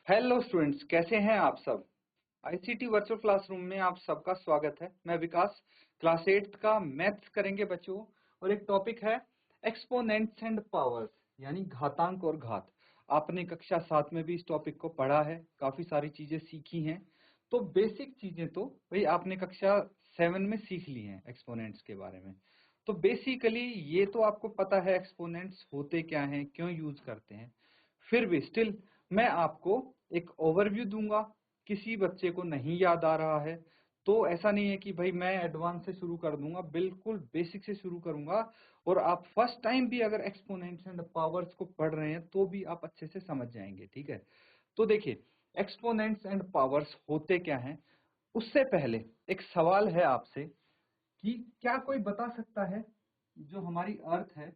Hello students, कैसे हैं आप सब। आईसीटी वर्चुअल क्लासरूम में आप सबका स्वागत है। मैं विकास, क्लास 8 का मैथ्स करेंगे बच्चों। और एक टॉपिक है एक्सपोनेंट्स एंड पावर्स, यानी घातांक और घात। आपने कक्षा 7 में भी इस टॉपिक को पढ़ा है, काफी सारी चीजें सीखी हैं। तो बेसिक चीजें तो भाई आपने कक्षा 7 में सीख ली हैं एक्सपोनेंट्स के बारे में। तो बेसिकली ये तो आपको पता है एक्सपोनेंट्स होते क्या हैं, क्यों यूज करते हैं। फिर भी स्टिल मैं आपको एक ओवरव्यू दूंगा। किसी बच्चे को नहीं याद आ रहा है तो ऐसा नहीं है कि भाई मैं एडवांस से शुरू कर दूंगा, बिल्कुल बेसिक से शुरू करूंगा। और आप फर्स्ट टाइम भी अगर एक्सपोनेंट्स एंड पावर्स को पढ़ रहे हैं तो भी आप अच्छे से समझ जाएंगे, ठीक है। तो देखिए, एक्सपोनेंट्स एंड पावर्स होते क्या हैं। उससे पहले एक सवाल है आपसे कि क्या कोई बता सकता है जो हमारी अर्थ है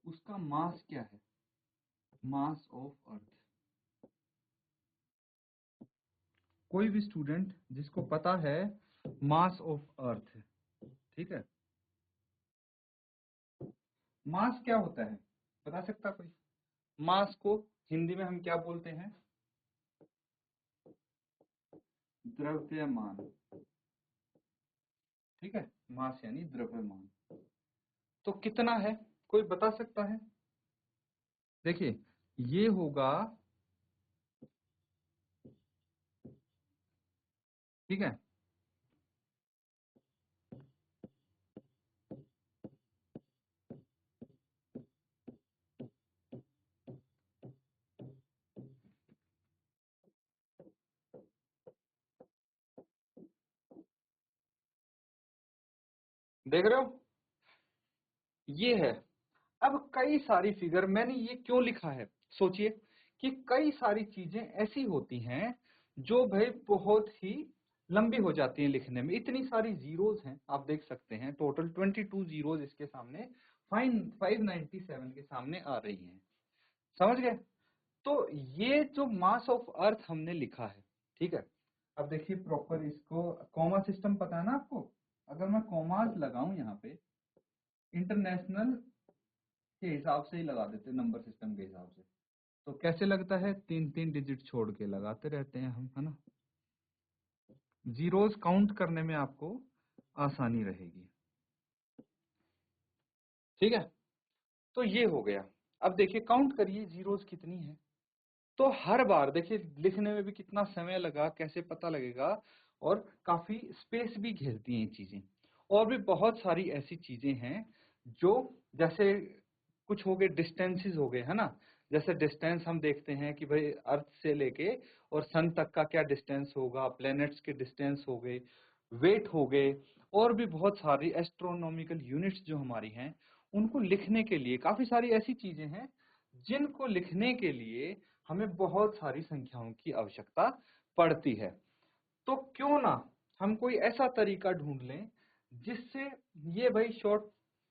उसका मास क्या है, मास ऑफ अर्थ। कोई भी स्टूडेंट जिसको पता है मास ऑफ अर्थ, ठीक है। मास क्या होता है बता सकता कोई। मास को हिंदी में हम क्या बोलते हैं, द्रव्यमान, ठीक है। मास यानी द्रव्यमान। तो कितना है कोई बता सकता है। देखिए, ये होगा, ठीक है। देख रहे हो, ये है। अब कई सारी फिगर मैंने ये क्यों लिखा है, सोचिए कि कई सारी चीजें ऐसी होती हैं जो भाई बहुत ही लंबी हो जाती हैं लिखने में। इतनी सारी जीरोस हैं, आप देख सकते हैं टोटल 22 जीरोस इसके सामने 597 के सामने आ रही हैं। समझ गए। तो ये जो मास ऑफ अर्थ हमने लिखा है, ठीक है। अब देखिए प्रॉपर इसको कॉमा सिस्टम पता है ना आपको। अगर मैं कॉमास लगाऊं यहाँ पे, इंटरनेशनल के हिसाब से ही लगा देते हैं, नंबर सिस्टम के हिसाब से। तो कैसे लगता है, 3 3 डिजिट छोड़ के लगाते रहते हैं हम, है ना। जीरोस काउंट करने में आपको आसानी रहेगी, ठीक है। तो ये हो गया। अब देखिए काउंट करिए जीरोस कितनी है। तो हर बार देखिए लिखने में भी कितना समय लगा, कैसे पता लगेगा। और काफी स्पेस भी घेरती हैं ये चीजें। और भी बहुत सारी ऐसी चीजें हैं जो, जैसे कुछ हो गए डिस्टेंसेस हो गए, है ना। जैसे डिस्टेंस हम देखते हैं कि भाई अर्थ से लेके और सन तक का क्या डिस्टेंस होगा, प्लैनेट्स के डिस्टेंस हो गए, वेट हो गए। और भी बहुत सारी एस्ट्रोनॉमिकल यूनिट्स जो हमारी हैं उनको लिखने के लिए काफी सारी ऐसी चीजें हैं जिनको लिखने के लिए हमें बहुत सारी संख्याओं की आवश्यकता पड़ती है। तो क्यों ना हम कोई ऐसा तरीका ढूंढ लें जिससे ये भाई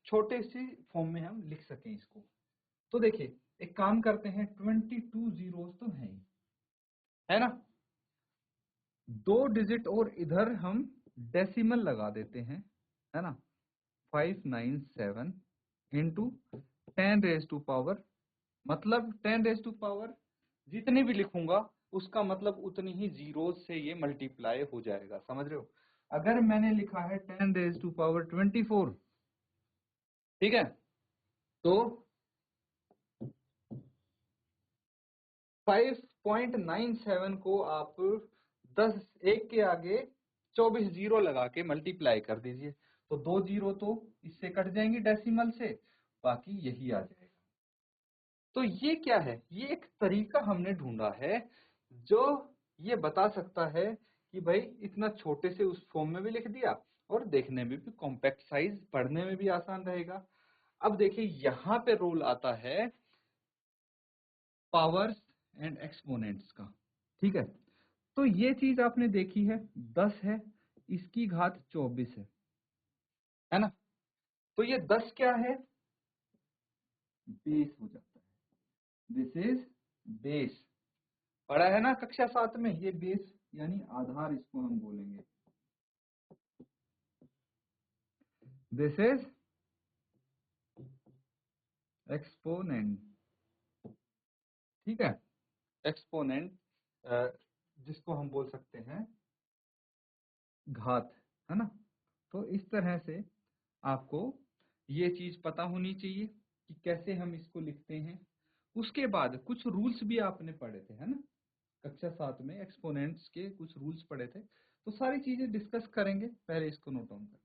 छोटे सी फॉर्म में हम लिख सकें इसको। तो देखिए एक काम करते हैं, 22 जीरोस तो है ना। 2 डिजिट और इधर हम डेसिमल लगा देते हैं, है ना। 597 इंटू 10⁻⁴, मतलब 10⁻⁴ जितनी भी लिखूंगा उसका मतलब उतनी ही जीरो से ये मल्टीप्लाई हो जाएगा, समझ रहे हो। अगर मैंने लिखा है 10⁻24, ठीक है, तो 5.97 को आप 10 एक के आगे 24 जीरो लगा के मल्टीप्लाई कर दीजिए। तो 2 जीरो तो इससे कट जाएंगी डेसिमल से, बाकी यही आ जाएगा। तो ये क्या है, ये एक तरीका हमने ढूंढा है जो ये बता सकता है कि भाई इतना छोटे से उस फॉर्म में भी लिख दिया और देखने में भी कॉम्पैक्ट साइज, पढ़ने में भी आसान रहेगा। अब देखिए यहाँ पे रोल आता है पावर्स एंड एक्सपोनेंट्स का, ठीक है। तो ये चीज आपने देखी है, 10 है, इसकी घात 24 है ना। तो ये 10 क्या है, बेस हो जाता है। This is base. पढ़ा है ना कक्षा 7 में, ये बेस यानी आधार इसको हम बोलेंगे। दिस इज एक्सपोनेंट, ठीक है, एक्सपोनेंट जिसको हम बोल सकते हैं घात, है ना। तो इस तरह से आपको ये चीज पता होनी चाहिए कि कैसे हम इसको लिखते हैं। उसके बाद कुछ रूल्स भी आपने पढ़े थे, है ना, कक्षा 7 में एक्सपोनेंट्स के कुछ रूल्स पढ़े थे, तो सारी चीजें डिस्कस करेंगे। पहले इसको नोट डाउन करें।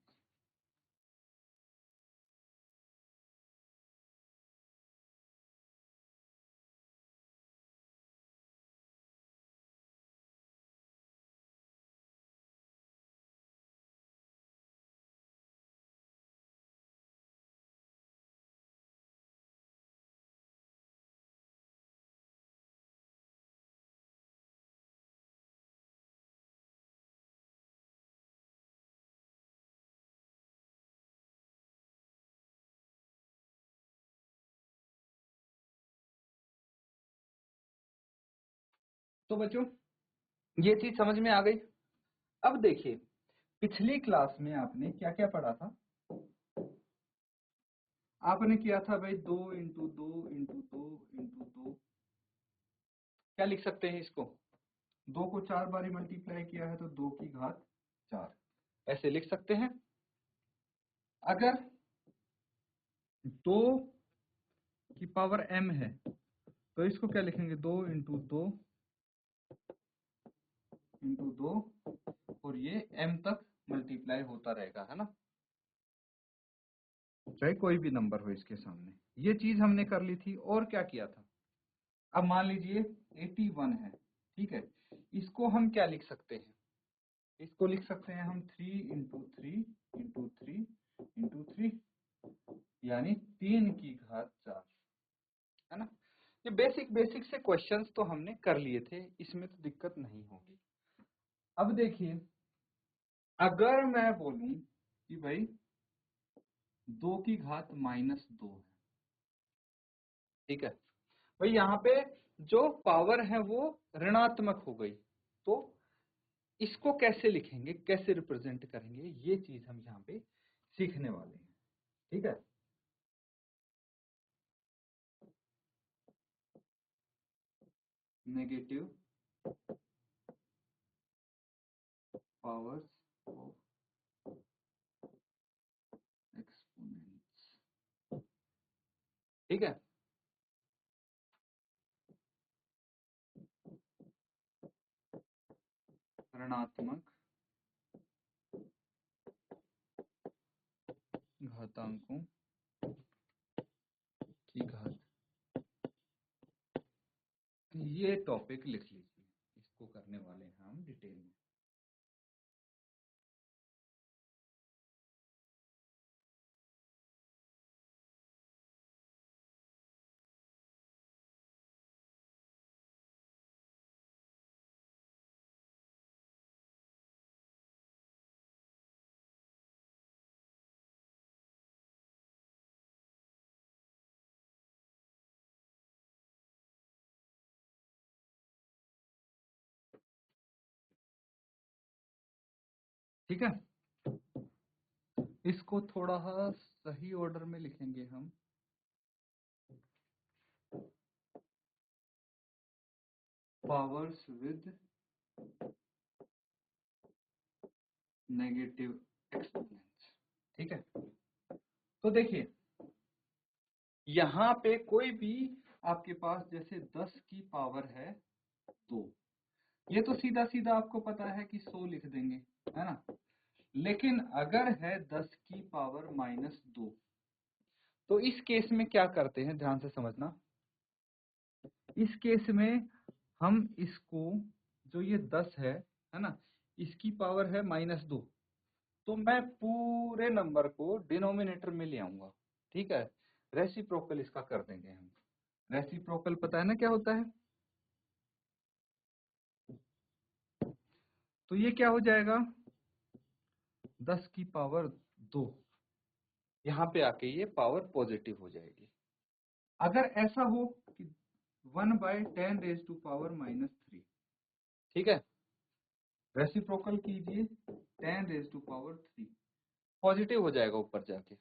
तो बच्चों ये चीज समझ में आ गई। अब देखिए, पिछली क्लास में आपने क्या क्या पढ़ा था। आपने किया था भाई 2 × 2 × 2 × 2। क्या लिख सकते हैं इसको? 2 को 4 बारी मल्टीप्लाई किया है तो 2 की घात 4 ऐसे लिख सकते हैं। अगर 2 की पावर m है तो इसको क्या लिखेंगे? 2 × 2 × 2 और ये m तक मल्टीप्लाई होता रहेगा, है ना, चाहे कोई भी नंबर हो इसके सामने। ये चीज हमने कर ली थी। और क्या किया था? अब मान लीजिए 81 है, ठीक है, इसको हम क्या लिख सकते हैं? इसको लिख सकते हैं हम 3 × 3 × 3 × 3, यानी 3 की घात 4, है ना। ये बेसिक से क्वेश्चंस तो हमने कर लिए थे, इसमें तो दिक्कत नहीं होगी। अब देखिए, अगर मैं बोलूं कि भाई 2 की घात -2 है, ठीक है भाई, यहाँ पे जो पावर है वो ऋणात्मक हो गई, तो इसको कैसे लिखेंगे, कैसे रिप्रेजेंट करेंगे, ये चीज हम यहाँ पे सीखने वाले हैं, ठीक है। नेगेटिव पावर्स ऑफ एक्सपोनेंट्स, ठीक है। ऋणात्मक घातांकों की घात, ये टॉपिक लिख लीजिए, इसको करने वाले हैं हम डिटेल में। ठीक है, इसको थोड़ा सही ऑर्डर में लिखेंगे हम। पावर्स विद नेगेटिव एक्सपोनेंट्स, ठीक है। तो देखिए, यहाँ पे कोई भी आपके पास जैसे 10 की पावर है 2, ये तो सीधा सीधा आपको पता है कि 100 लिख देंगे, है ना। लेकिन अगर है 10 की पावर -2, तो इस केस में क्या करते हैं, ध्यान से समझना। इस केस में हम इसको, जो ये 10 है ना, इसकी पावर है -2, तो मैं पूरे नंबर को डिनोमिनेटर में ले आऊंगा, ठीक है। रेसिप्रोकल इसका कर देंगे हम। रेसिप्रोकल पता है ना क्या होता है? तो ये क्या हो जाएगा? 10 की पावर 2, यहाँ पे आके ये पावर पॉजिटिव हो जाएगी। अगर ऐसा हो कि 1/10⁻³ ठीक है, रेसिप्रोकल कीजिए 10⁻³ पॉजिटिव हो जाएगा ऊपर जाके।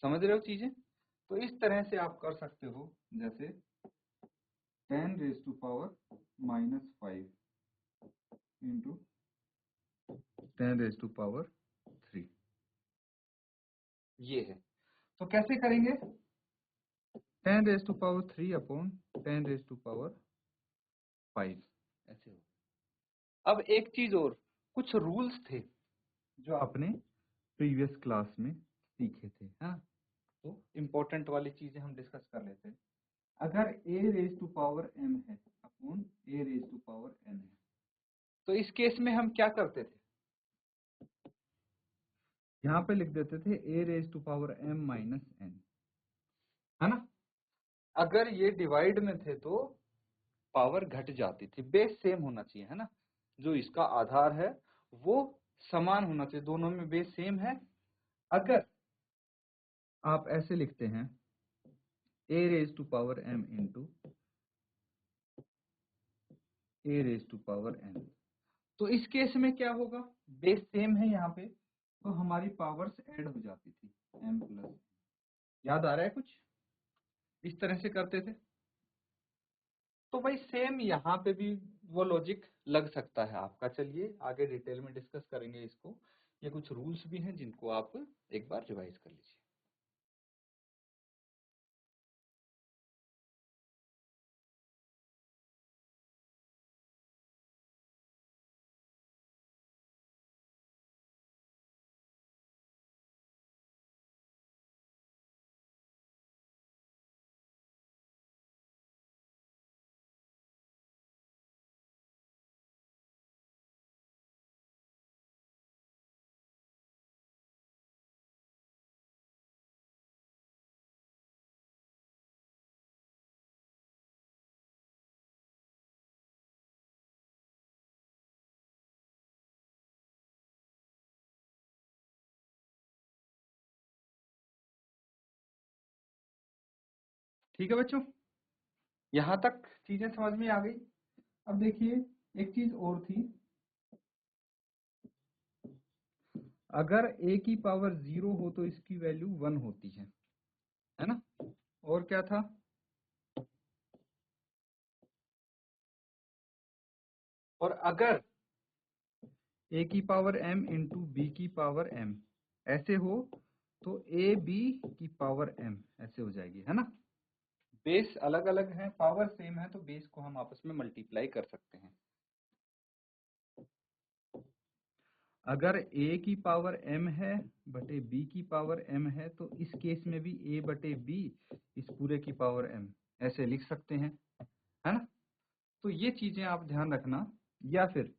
समझ रहे हो चीजें? तो इस तरह से आप कर सकते हो, जैसे 10⁻⁻5 इंटू 10⁻³ ये है। तो कैसे करेंगे? 10⁻³ अपॉन 10⁻5 ऐसे हो। अब एक चीज और, कुछ रूल्स थे जो आपने प्रीवियस क्लास में सीखे थे, हाँ, तो इम्पोर्टेंट वाली चीजें हम डिस्कस कर लेते हैं। अगर a⁻m है अपॉन a⁻n है, तो इस केस में हम क्या करते थे? यहाँ पे लिख देते थे a⁻m - n, है ना। अगर ये डिवाइड में थे तो पावर घट जाती थी, बेस सेम होना चाहिए, है ना। जो इसका आधार है वो समान होना चाहिए, दोनों में बेस सेम है। अगर आप ऐसे लिखते हैं a⁻m इंटू a⁻n, तो इस केस में क्या होगा? बेस सेम है यहाँ पे, तो हमारी पावर्स ऐड हो जाती थी m प्लस। याद आ रहा है कुछ? इस तरह से करते थे। तो भाई सेम यहाँ पे भी वो लॉजिक लग सकता है आपका। चलिए आगे डिटेल में डिस्कस करेंगे इसको। ये कुछ रूल्स भी हैं जिनको आप एक बार रिवाइज कर लीजिए। ठीक है बच्चों, यहाँ तक चीजें समझ में आ गई। अब देखिए एक चीज और थी, अगर a की पावर 0 हो तो इसकी वैल्यू 1 होती है ना। और क्या था? और अगर a की पावर m इंटू b की पावर m ऐसे हो तो a b की पावर m ऐसे हो जाएगी, है ना। बेस अलग अलग है, पावर सेम है, तो बेस को हम आपस में मल्टीप्लाई कर सकते हैं। अगर a की पावर m है बटे b की पावर m है, तो इस केस में भी a बटे b इस पूरे की पावर m ऐसे लिख सकते हैं, है ना। तो ये चीजें आप ध्यान रखना। या फिर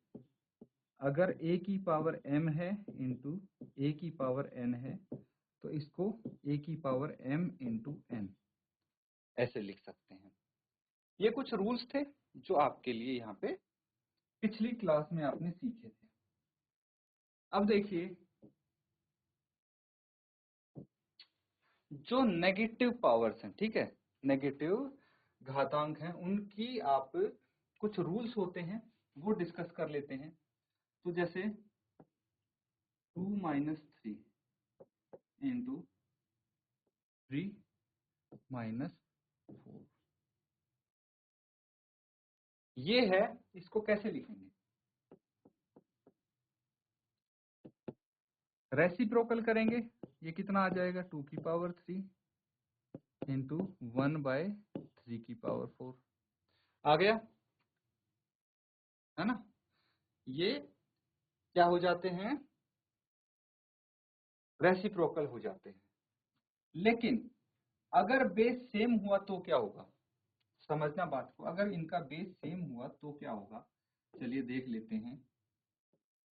अगर a की पावर m है इंटू a की पावर n है, तो इसको a की पावर m इंटू n ऐसे लिख सकते हैं। ये कुछ रूल्स थे जो आपके लिए यहाँ पे पिछली क्लास में आपने सीखे थे। अब देखिए, जो नेगेटिव पावर्स हैं, ठीक है, नेगेटिव घातांक हैं, उनकी आप कुछ रूल्स होते हैं वो डिस्कस कर लेते हैं। तो जैसे 2 - 3 इंटू 3 - 4 ये है, इसको कैसे लिखेंगे? रेसिप्रोकल करेंगे, ये कितना आ जाएगा? 2 की पावर 3 इंटू 1/3 की पावर 4 आ गया, है ना। ये क्या हो जाते हैं? रेसिप्रोकल हो जाते हैं। लेकिन अगर बेस सेम हुआ तो क्या होगा? समझना बात को, अगर इनका बेस सेम हुआ तो क्या होगा? चलिए देख लेते हैं।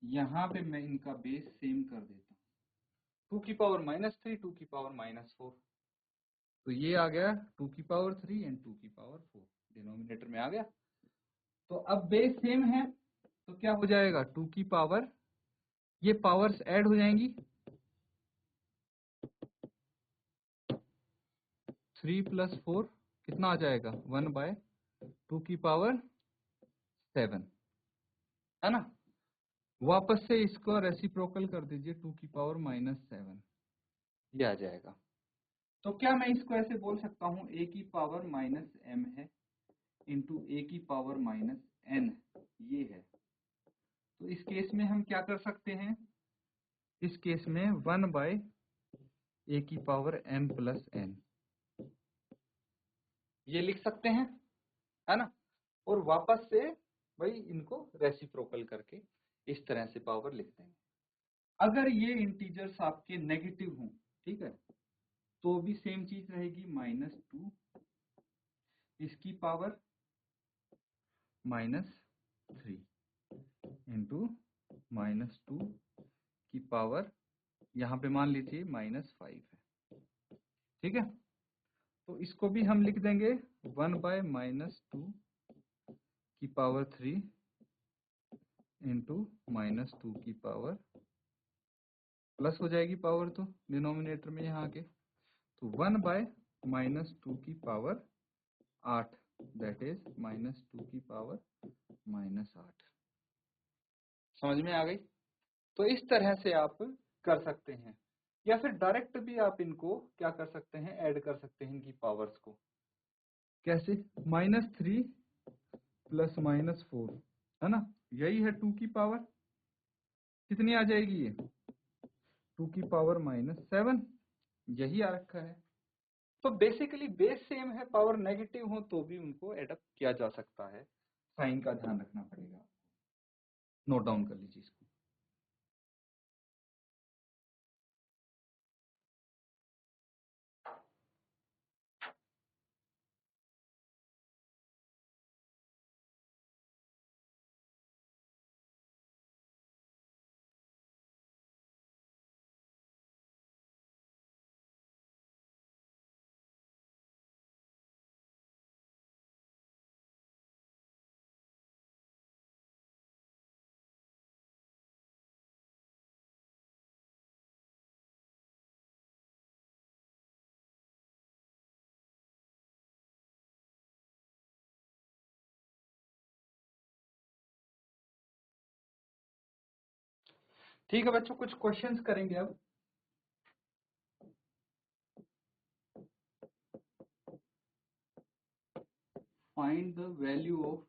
यहाँ पे मैं इनका बेस सेम कर देता हूँ, 2 की पावर -3 2 की पावर -4, तो ये आ गया 2 की पावर 3 एंड 2 की पावर 4 डिनोमिनेटर में आ गया। तो अब बेस सेम है तो क्या हो जाएगा? 2 की पावर, ये पावर्स ऐड हो जाएंगी, 3 + 4 कितना आ जाएगा? 1/2 की पावर 7, है ना। वापस से इसको रेसिप्रोकल कर दीजिए, 2 की पावर -7 ये आ जाएगा। तो क्या मैं इसको ऐसे बोल सकता हूँ a की पावर -m है इंटू a की पावर -n ये है, इस केस में हम क्या कर सकते हैं, इस केस में 1/a की पावर m प्लस n ये लिख सकते हैं, है ना। और वापस से भाई इनको रेसिप्रोकल करके इस तरह से पावर लिख देंगे। अगर ये इंटीजर्स आपके नेगेटिव हों, ठीक है, तो भी सेम चीज रहेगी, -2 इसकी पावर -3 इंटू -2 की पावर, यहाँ पे मान लीजिए -5 है, ठीक है। तो इसको भी हम लिख देंगे 1/-2 की पावर 3 इंटू -2 की पावर, प्लस हो जाएगी पावर तो डिनोमिनेटर में यहाँ के, तो 1/-2 की पावर 8, दैट इज -2 की पावर -8। समझ में आ गई। तो इस तरह से आप कर सकते हैं, या फिर डायरेक्ट भी आप इनको क्या कर सकते हैं, ऐड कर सकते हैं इनकी पावर्स को। कैसे, -3 प्लस -4, है ना, यही है 2 की पावर, कितनी आ जाएगी ये, 2 की पावर -7, यही आ रखा है। तो बेसिकली बेस सेम है, पावर नेगेटिव हो तो भी उनको एडप्ट किया जा सकता है, साइन का ध्यान रखना पड़ेगा, नोट डाउन कर लीजिए इसको। ठीक है बच्चों, कुछ क्वेश्चंस करेंगे अब। Find the value of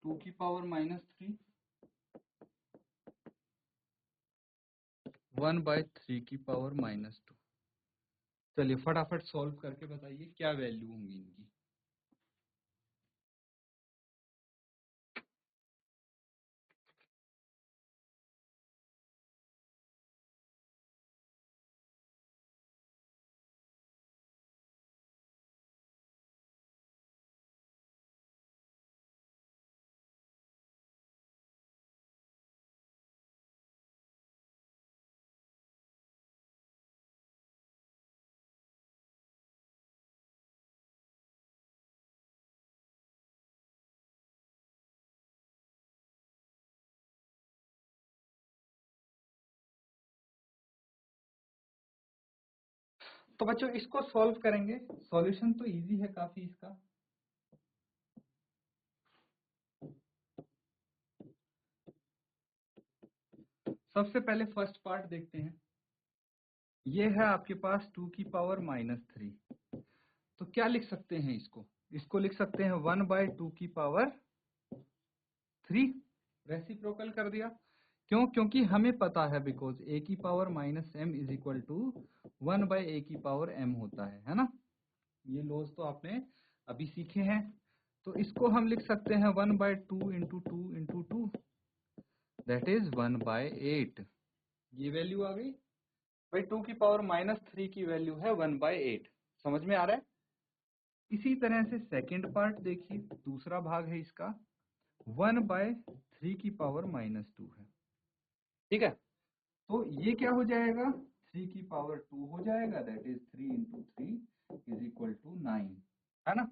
two की पावर -3 1/3 की पावर -2। चलिए फटाफट सॉल्व करके बताइए क्या वैल्यू होंगी इनकी। तो बच्चों इसको सॉल्व करेंगे, सॉल्यूशन तो इजी है काफी इसका। सबसे पहले फर्स्ट पार्ट देखते हैं। ये है आपके पास 2 की पावर -3, तो क्या लिख सकते हैं इसको, इसको लिख सकते हैं 1/2 की पावर 3, रेसिप्रोकल कर दिया। क्यों, क्योंकि हमें पता है बिकॉज a की power -m is equal to 1/a की पावर m होता है ना। ये लॉज तो आपने अभी सीखे हैं। तो इसको हम लिख सकते हैं 1/2 इंटू 2 इंटू 2, दैट इज 1/8। ये वैल्यू आ गई भाई, 2 की पावर -3 की वैल्यू है 1/8। समझ में आ रहा है। इसी तरह से सेकंड पार्ट देखिए, दूसरा भाग है इसका, 1/3 की पावर -2 है, ठीक है। तो ये क्या हो जाएगा, 3 की पावर 2 हो जाएगा, that is 3 into 3 is equal to 9, है ना।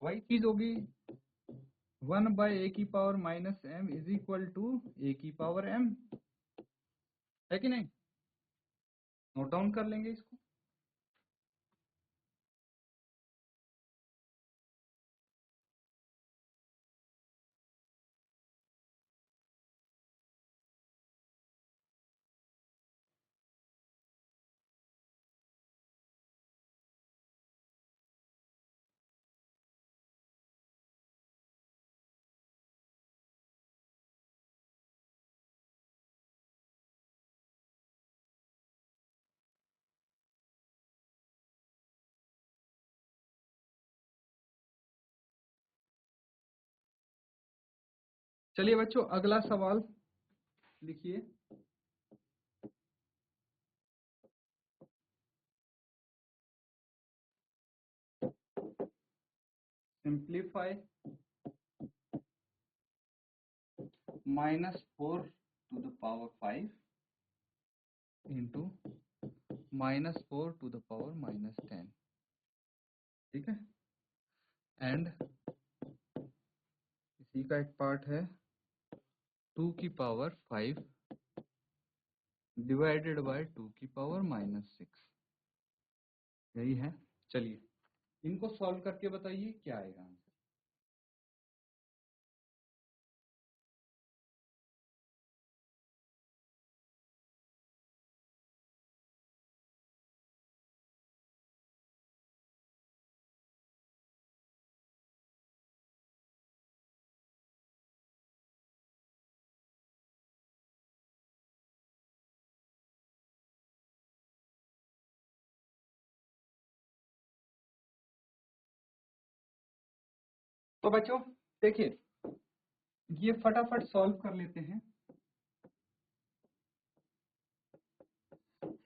वही चीज होगी, 1/a की power -m is equal to a की पावर m, है कि नहीं। नोट डाउन कर लेंगे इसको। चलिए बच्चों अगला सवाल लिखिए। Simplify -4 to the power 5 into -4 to the power -10, ठीक है। एंड इसी का एक पार्ट है 2 की पावर 5 डिवाइडेड बाय 2 की पावर -6, यही है। चलिए इनको सॉल्व करके बताइए क्या आएगा आंसर। तो बच्चों देखिए ये फटाफट सॉल्व कर लेते हैं।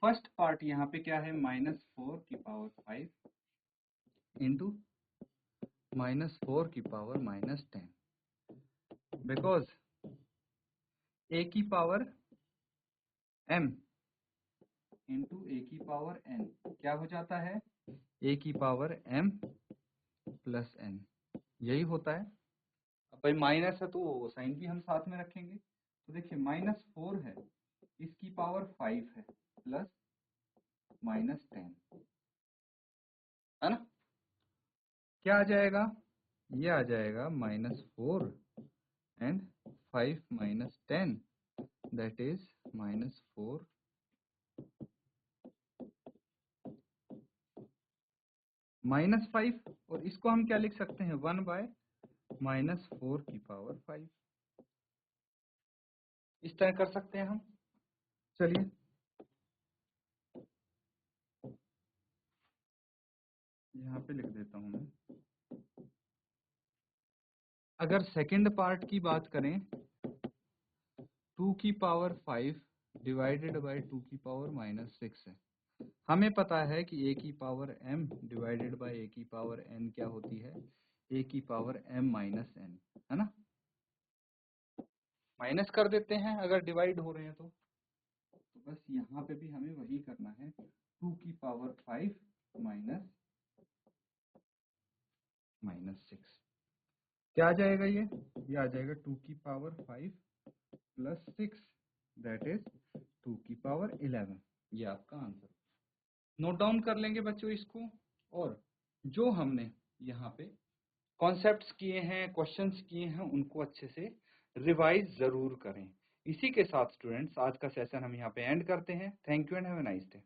फर्स्ट पार्ट यहाँ पे क्या है, -4 की पावर 5 इंटू -4 की पावर -10, बिकॉज a की पावर m इंटू a की पावर n क्या हो जाता है, a की पावर m प्लस n, यही होता है। अब भाई माइनस है तो साइन भी हम साथ में रखेंगे। तो देखिए -4 है, इसकी पावर 5 है, प्लस -10, है ना। क्या आ जाएगा, ये आ जाएगा -4 एंड 5 -10, दैट इज -4 -5, और इसको हम क्या लिख सकते हैं, 1/-4 की पावर 5, इस तरह कर सकते हैं हम। चलिए यहाँ पे लिख देता हूं मैं। अगर सेकंड पार्ट की बात करें, 2 की पावर 5 डिवाइडेड बाय 2 की पावर -6 है। हमें पता है कि a की power m divided by a की पावर n क्या होती है, a की पावर m माइनस n, है ना। माइनस कर देते हैं अगर डिवाइड हो रहे हैं तो बस यहाँ पे भी हमें वही करना है, 2 की पावर 5 -6, क्या आ जाएगा, ये आ जाएगा 2 की पावर 5 प्लस 6, दैट इज 2 की पावर 11, ये आपका आंसर। नोट डाउन कर लेंगे बच्चों इसको, और जो हमने यहाँ पे कॉन्सेप्ट्स किए हैं, क्वेश्चंस किए हैं, उनको अच्छे से रिवाइज जरूर करें। इसी के साथ स्टूडेंट्स आज का सेशन हम यहाँ पे एंड करते हैं। Thank you and have a nice day.